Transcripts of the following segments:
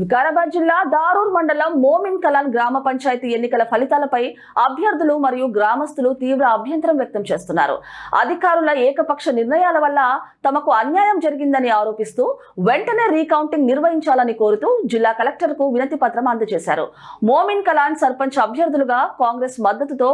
వికారాబాద్ జిల్లా దారూర్ మండలం మోమిన్ కలాన్ గ్రామ పంచాయతీ ఎన్నికల ఫలితాలపై అభ్యర్థులు మరియు గ్రామస్తులు తీవ్ర అభ్యంతరం వ్యక్తం చేస్తున్నారు. అధికారుల ఏకపక్ష నిర్ణయాల వల్ల తమకు అన్యాయం జరిగిందని ఆరోపిస్తూ వెంటనే రీకౌంటింగ్ నిర్వహించాలని కోరుతూ జిల్లా కలెక్టర్కు వినతి పత్రం అందజేశారు. మోమిన్ కలాన్ సర్పంచ్ అభ్యర్థులుగా కాంగ్రెస్ మద్దతుతో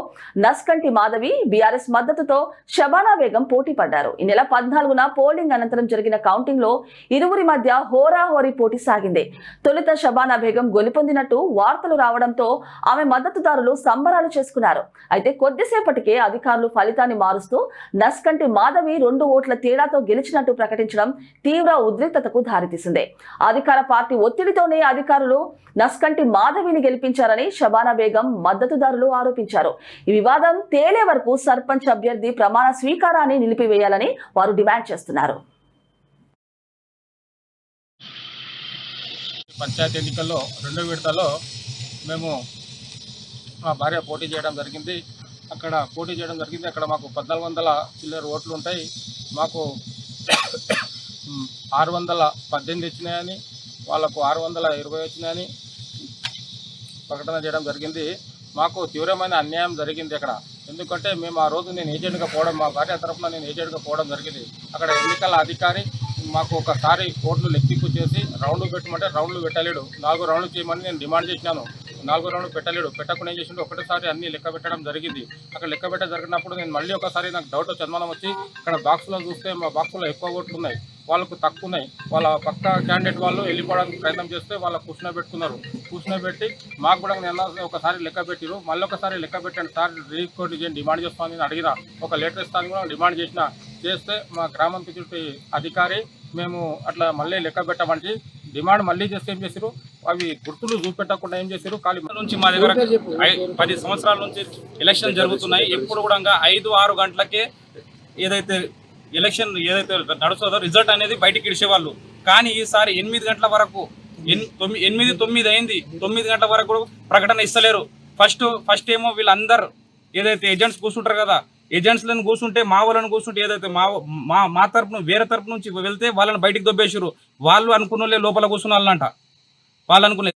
నస్కంటి మాధవి, బీఆర్ఎస్ మద్దతుతో షబానా బేగం పోటీ పడ్డారు. ఈ నెల 14న పోలింగ్ అనంతరం జరిగిన కౌంటింగ్ లో ఇరువురి మధ్య హోరాహోరీ పోటీ సాగింది. తొలుత షబానా బేగం గెలుపొందినట్టు వార్తలు రావడంతో ఆమె మద్దతుదారులు సంబరాలు చేసుకున్నారు. అయితే కొద్దిసేపటికే అధికారులు ఫలితాన్ని మారుస్తూ నస్కంటి మాధవి 2 ఓట్ల తేడాతో గెలిచినట్టు ప్రకటించడం తీవ్ర ఉద్రిక్తతకు దారితీసింది. అధికార పార్టీ ఒత్తిడితోనే అధికారులు నస్కంటి మాధవిని గెలిపించారని షబానా బేగం మద్దతుదారులు ఆరోపించారు. ఈ వివాదం తేలే వరకు సర్పంచ్ అభ్యర్థి ప్రమాణ స్వీకారాన్ని నిలిపివేయాలని వారు డిమాండ్ చేస్తున్నారు. పంచాయతీ ఎన్నికల్లో 2వ విడతలో మేము మా భార్య పోటీ చేయడం జరిగింది. అక్కడ మాకు 1400 చిల్లర ఓట్లు ఉంటాయి. మాకు 618 వచ్చినాయని, వాళ్ళకు 620 వచ్చినాయని ప్రకటన చేయడం జరిగింది. మాకు తీవ్రమైన అన్యాయం జరిగింది అక్కడ. ఎందుకంటే మేము ఆ రోజు నేను ఏజెంట్గా పోవడం, మా భార్య తరఫున నేను ఏజెంట్గా పోవడం జరిగింది. అక్కడ ఎన్నికల అధికారి మాకు ఒకసారి ఓట్లు లెక్కింపు చేసి రౌండ్లు పెట్టమంటే రౌండ్లు పెట్టలేడు. 4 రౌండ్లు చేయమని నేను డిమాండ్ చేసినాను. 4 రౌండ్లు పెట్టలేడు. పెట్టకుండా ఏం చేసిండు, ఒకటేసారి అన్ని లెక్క పెట్టడం జరిగింది. అక్కడ లెక్క పెట్ట జరిగినప్పుడు నేను మళ్ళీ ఒకసారి నాకు డౌట్ చందనం వచ్చి ఇక్కడ బాక్స్లో చూస్తే మా బాక్స్లో ఎక్కువ ఓట్లు ఉన్నాయి, వాళ్ళకు తక్కువ ఉన్నాయి. వాళ్ళ పక్క క్యాండిడేట్ వాళ్ళు వెళ్ళిపోవడానికి ప్రయత్నం చేస్తే వాళ్ళ కూర్చునబెట్టి మాకు కూడా నేను ఒకసారి లెక్క పెట్టిరు. మళ్ళీ ఒకసారి లెక్క పెట్టండి సార్, రీకోర్టు చేయండి డిమాండ్ చేస్తామని నేను అడిగిన. ఒక లెటర్ ఇస్తాను కూడా డిమాండ్ చేస్తే మా గ్రామం పిచ్చి అధికారి మేము అట్లా మళ్ళీ లెక్క పెట్టమంటే డిమాండ్ మళ్ళీ చేస్తే ఏం చేశారు, అవి గుర్తులు చూపెట్టకుండా ఏం చేశారు. నుంచి మా దగ్గర 10 సంవత్సరాల నుంచి ఎలక్షన్ జరుగుతున్నాయి. ఎప్పుడు కూడా 5-6 గంటలకే ఏదైతే ఎలక్షన్ నడుస్తుందో రిజల్ట్ అనేది బయటికి ఇడిచేవాళ్ళు. కానీ ఈసారి 8 గంటల వరకు 8-9 అయింది. 9 గంటల వరకు కూడా ప్రకటన ఇస్తలేరు. ఫస్ట్ ఏమో వీళ్ళందరూ ఏదైతే ఏజెంట్స్ కూర్చుంటారు కదా, ఏజెంట్స్లను కూర్చుంటే మా వాళ్ళని కూర్చుంటే ఏదైతే మా తరపున వేరే తరపు నుంచి వెళ్తే వాళ్ళని బయటికి దొబ్బేసారు. వాళ్ళు అనుకున్న లోపల కూర్చున్న వాళ్ళంట. వాళ్ళు అనుకునే